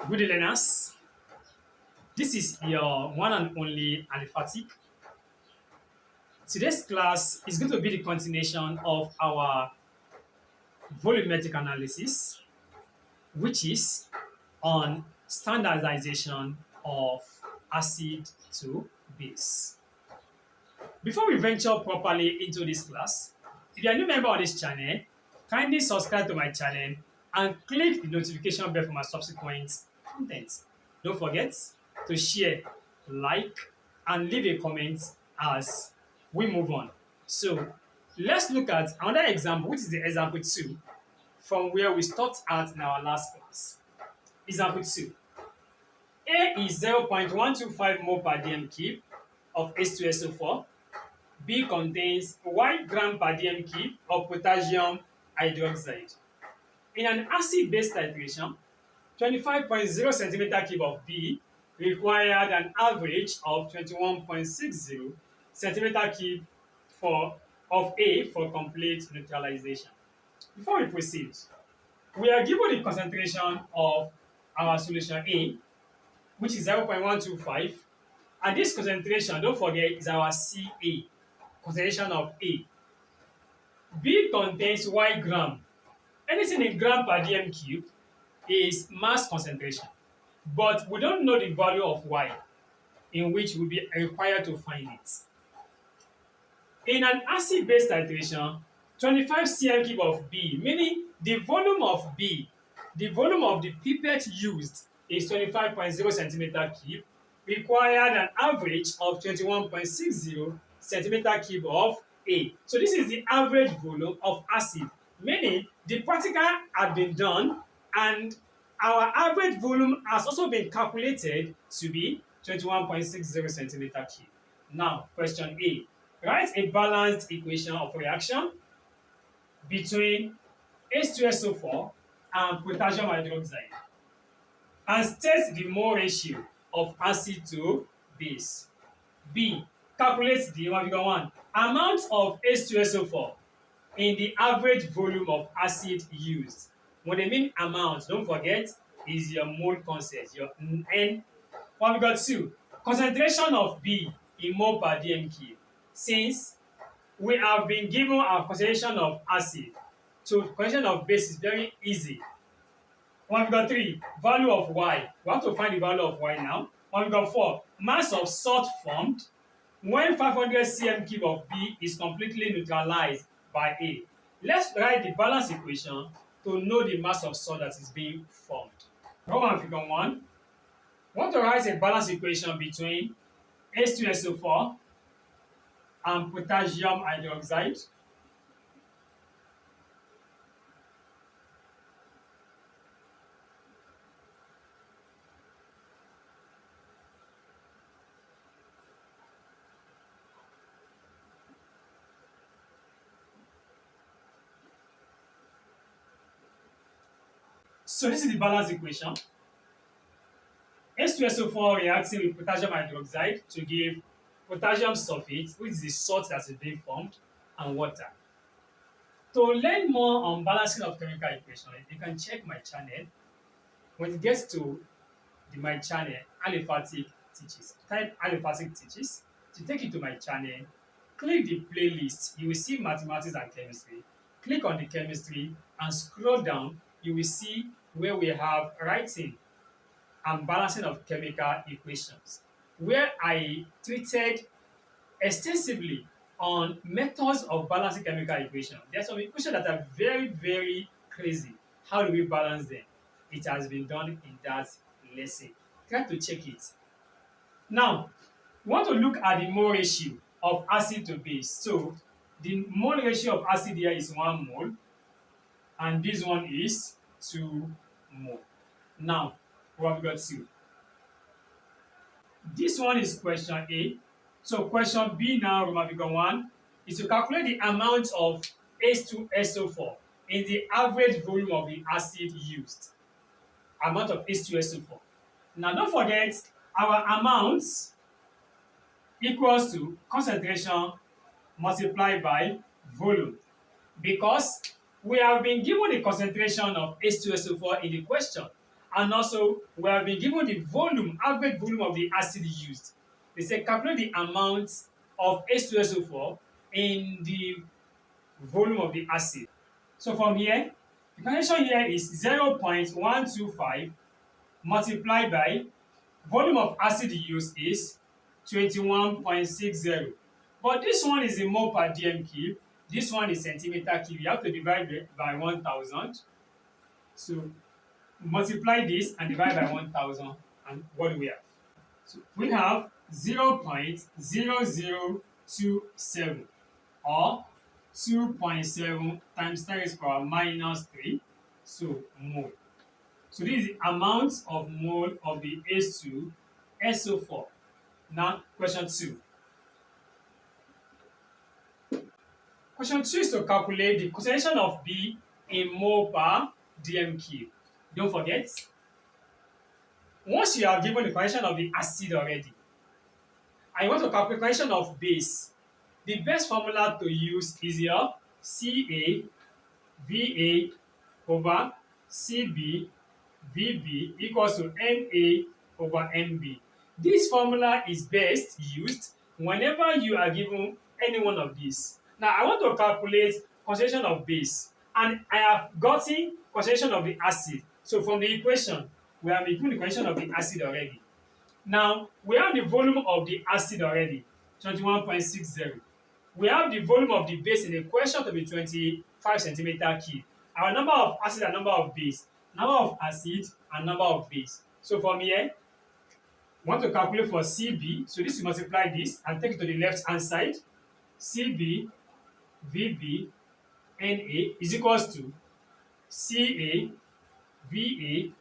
Good day, learners. This is your one and only aliphatic. Today's class is going to be the continuation of our volumetric analysis, which is on standardization of acid to base. Before we venture properly into this class, if you are a new member on this channel, kindly subscribe to my channel and click the notification bell for my subsequent content. Don't forget to share, like, and leave a comment as we move on. So let's look at another example, which is the example 2, from where we stopped at in our last class. Example 2. A is 0.125 mole per dm cube of H2SO4. B contains 1 gram per dm cube of potassium hydroxide. In an acid-base titration, 25.0 centimeter cube of B required an average of 21.60 centimeter cube of A for complete neutralization. Before we proceed, we are given the concentration of our solution A, which is 0.125, and this concentration, don't forget, is our Ca, concentration of A. B contains Y gram. Anything in gram per dm cube is mass concentration, but we don't know the value of Y, in which we'll be required to find it. In an acid-base titration, 25 cm cube of B, meaning the volume of B, the volume of the pipette used is 25.0 centimeter cube, required an average of 21.60 centimeter cube of A. So this is the average volume of acid, meaning the practical had been done and our average volume has also been calculated to be 21.60 centimeter cube. Now, question A. Write a balanced equation of reaction between H2SO4 and potassium hydroxide and state the mole ratio of acid to base. B. Calculate the figure 1 amount of H2SO4 in the average volume of acid used. When they mean amount, don't forget, is your mole concept, your N. Figure 2, concentration of B in mole per dm cube. Since we have been given our concentration of acid, so concentration of base is very easy. Figure 3, value of Y. We have to find the value of Y now. Figure 4, mass of salt formed when 500 cm cube of B is completely neutralized by A. Let's write the balance equation to know the mass of salt that is being formed. Figure 1. We want to write a balance equation between H2SO4 and potassium hydroxide. So this is the balance equation. H2SO4 reacting with potassium hydroxide to give potassium sulfate, which is the salt that is being formed, and water. To learn more on balancing of chemical equation, you can check my channel. When it gets to my channel, Aliphatic Teaches, type Aliphatic Teaches to take you to my channel. Click the playlist, you will see mathematics and chemistry. Click on the chemistry and scroll down, you will see where we have writing and balancing of chemical equations, where I treated extensively on methods of balancing chemical equations. There are some equations that are very, very crazy. How do we balance them? It has been done in that lesson. Try to check it. Now, we want to look at the mole ratio of acid to base. So, the mole ratio of acid here is 1 mole, and this one is 2 mole. Now, what have we got 2? This one is question A. So question B now, figure 1, is to calculate the amount of H2SO4 in the average volume of the acid used. Amount of H2SO4. Now don't forget, our amounts equals to concentration multiplied by volume, because we have been given the concentration of H2SO4 in the question, And also, we have been given the volume, average volume of the acid used. They say calculate the amount of H2SO4 in the volume of the acid. So from here, the condition here is 0.125 multiplied by volume of acid used is 21.60. But this one is in mole per dm cube. This one is centimeter cube. You have to divide it by 1000. So multiply this and divide by 1000. And what do we have? So we have 0.0027 or 2.7 times 10 raised to power minus 3. So mole. So this is the amount of mole of the H2SO4. Now, question 2. Question 2 is to calculate the concentration of B in mole per dm cube. Don't forget, once you are given the concentration of the acid already, and you want to calculate the concentration of base, the best formula to use is your CaVA over CB VB equals to NA over NB. This formula is best used whenever you are given any one of these. Now, I want to calculate concentration of base, and I have gotten concentration of the acid. So from the equation, we have given the concentration of the acid already. Now, we have the volume of the acid already, 21.60. We have the volume of the base in the question to be 25 centimeter cube. Our number of acid and number of base, number of acid and number of base. So from here, we want to calculate for CB. So this will multiply this and take it to the left hand side. CB VB NA is equals to CA VA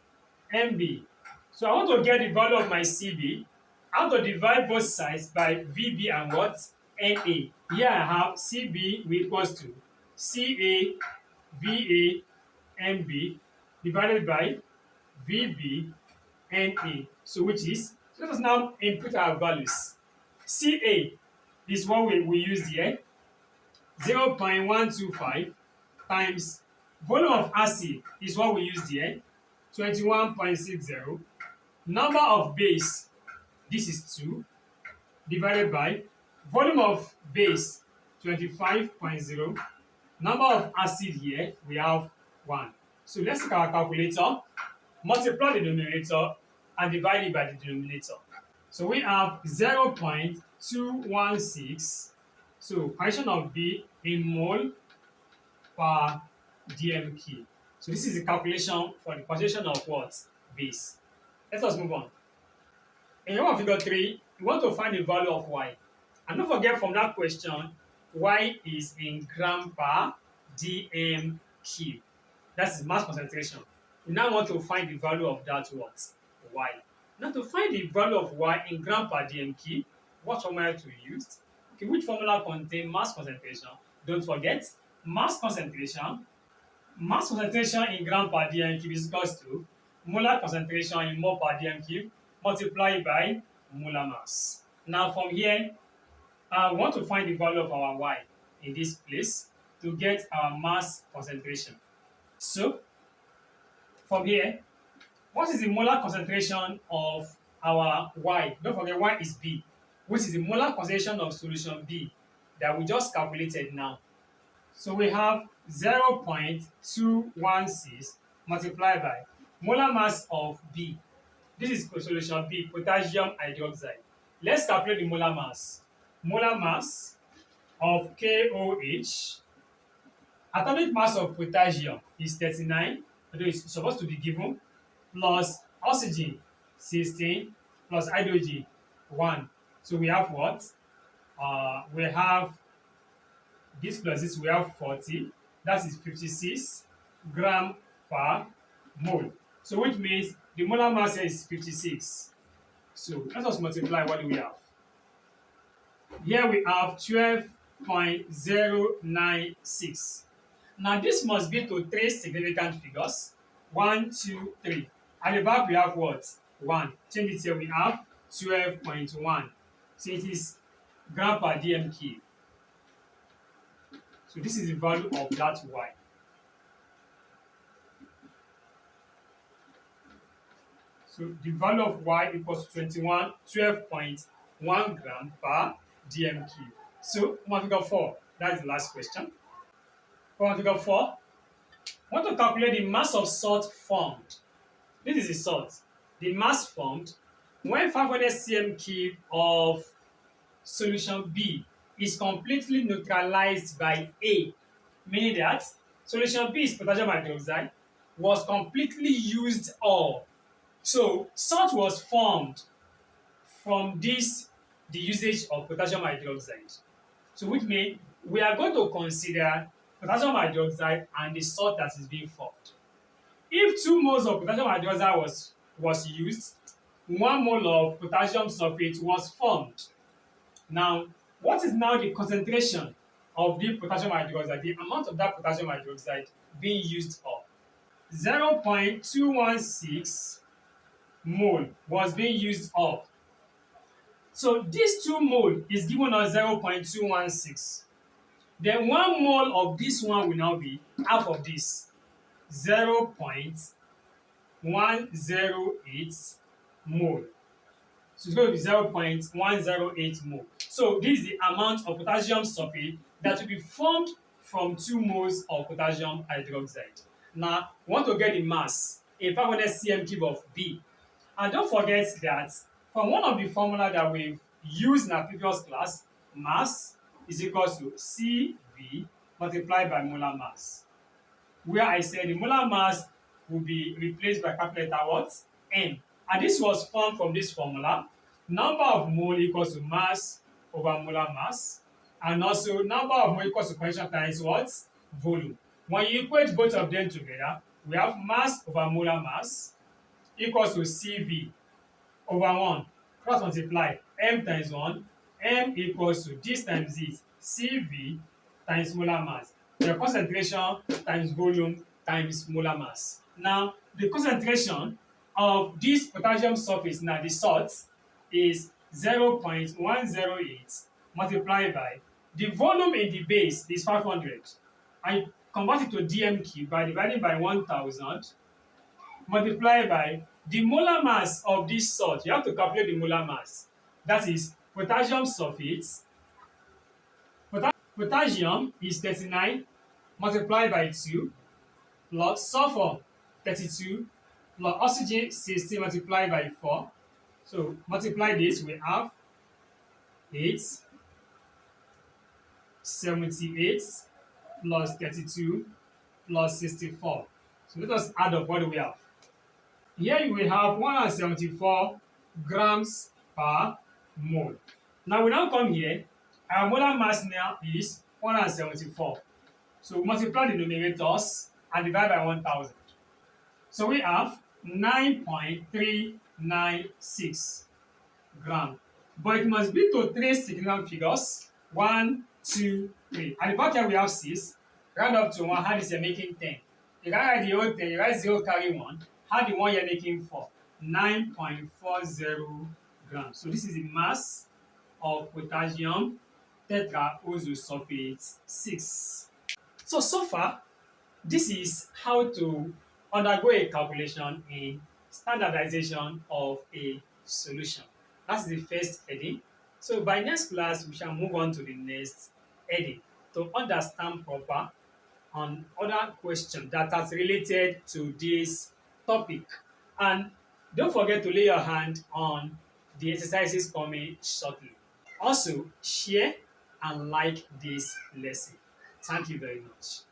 MB. So I want to get the value of my CB. I want to divide both sides by VB and what? NA. Here I have CB equals to CA VA MB divided by VB NA. So which is, so let us now input our values. CA is what we used here, 0.125 times volume of acid is what we used here, 21.60. Number of base, this is 2, divided by volume of base, 25.0. Number of acid here, we have 1. So let's take our calculator, multiply the numerator and divide it by the denominator. So we have 0.216. So fraction of B in mole per dm cube. So this is the calculation for the concentration of what? Base. Let us move on. In your figure 3, you want to find the value of Y. And don't forget from that question, Y is in gram per dm cube. That's the mass concentration. We now want to find the value of that what? Y. Now to find the value of Y in gram per dm cube, what formula to use? Okay, which formula contains mass concentration? Don't forget, mass concentration in gram per dm cube is equals to molar concentration in mole per dm cube multiplied by molar mass. Now from here, we want to find the value of our Y in this place to get our mass concentration. So from here, what is the molar concentration of our Y? Don't forget Y is B, which is the molar concentration of solution B that we just calculated now. So we have 0.216 multiplied by molar mass of B. This is solution B, potassium hydroxide. Let's calculate the molar mass. Molar mass of KOH. Atomic mass of potassium is 39, although it's supposed to be given, plus oxygen 16, plus hydrogen 1. So we have what? We have this plus this, we have 40. That is 56 gram per mole. So which means the molar mass here is 56. So let us multiply. What do we have? Here we have 12.096. Now this must be to 3 significant figures. 1, 2, 3. At the back we have what? 1. Change it here, we have 12.1. So it is gram per dm cube. So this is the value of that Y. So the value of y equals to 12.1 gram per dm cube. So figure 4, that's the last question. Figure 4, want to calculate the mass of salt formed. This is the salt. The mass formed when 500 cm cube of solution B is completely neutralized by A, meaning that solution B is potassium hydroxide was completely used up. So salt was formed from the usage of potassium hydroxide. So which means we are going to consider potassium hydroxide and the salt that is being formed. If 2 moles of potassium hydroxide was used, 1 mole of potassium sulfate was formed. Now, what is now the concentration of the potassium hydroxide, the amount of that potassium hydroxide being used up? 0.216 mole was being used up. So this 2 mole is given us 0.216. Then 1 mole of this one will now be half of this, 0.108 mole. So it's going to be 0.108 mole. So this is the amount of potassium sulfate that will be formed from 2 moles of potassium hydroxide. Now, we want to get the mass in 500 cm cube of B. And don't forget that from one of the formula that we've used in our previous class, mass is equal to CV multiplied by molar mass, where I said the molar mass will be replaced by capital letter what? M. And this was formed from this formula. Number of mole equals to mass over molar mass. And also number of mole equals to concentration times what? Volume. When you equate both of them together, we have mass over molar mass equals to CV over 1. Cross multiply. M times 1. M equals to this times this. CV times molar mass. The concentration times volume times molar mass. Now, the concentration of this potassium sulfate, now the salt, is 0.108 multiplied by the volume in the base is 500. I convert it to dm cube by dividing by 1000 multiplied by the molar mass of this salt. You have to calculate the molar mass. That is potassium sulfate. Potassium is 39 multiplied by 2 plus sulfur 32 plus oxygen 60 multiplied by 4. So multiply this, we have 878 plus 32 plus 64. So let us add up. What do we have? Here we have 174 grams per mole. Now we now come here. Our molar mass now is 174. So multiply the numerators and divide by 1000. So we have 9.396 gram. But it must be to 3 significant figures. 1, 2, 3. At the back here we have 6. Round up to 1, how is you're making 10. You can write the whole 10, you write 0 carry 1. How the one you're making 4. 9.40 grams. So this is the mass of potassium tetraoxosulfate 6. So far, this is how to undergo a calculation in standardization of a solution. That's the first heading. So by next class, we shall move on to the next heading to understand proper on other questions that are related to this topic. And don't forget to lay your hand on the exercises coming shortly. Also, share and like this lesson. Thank you very much.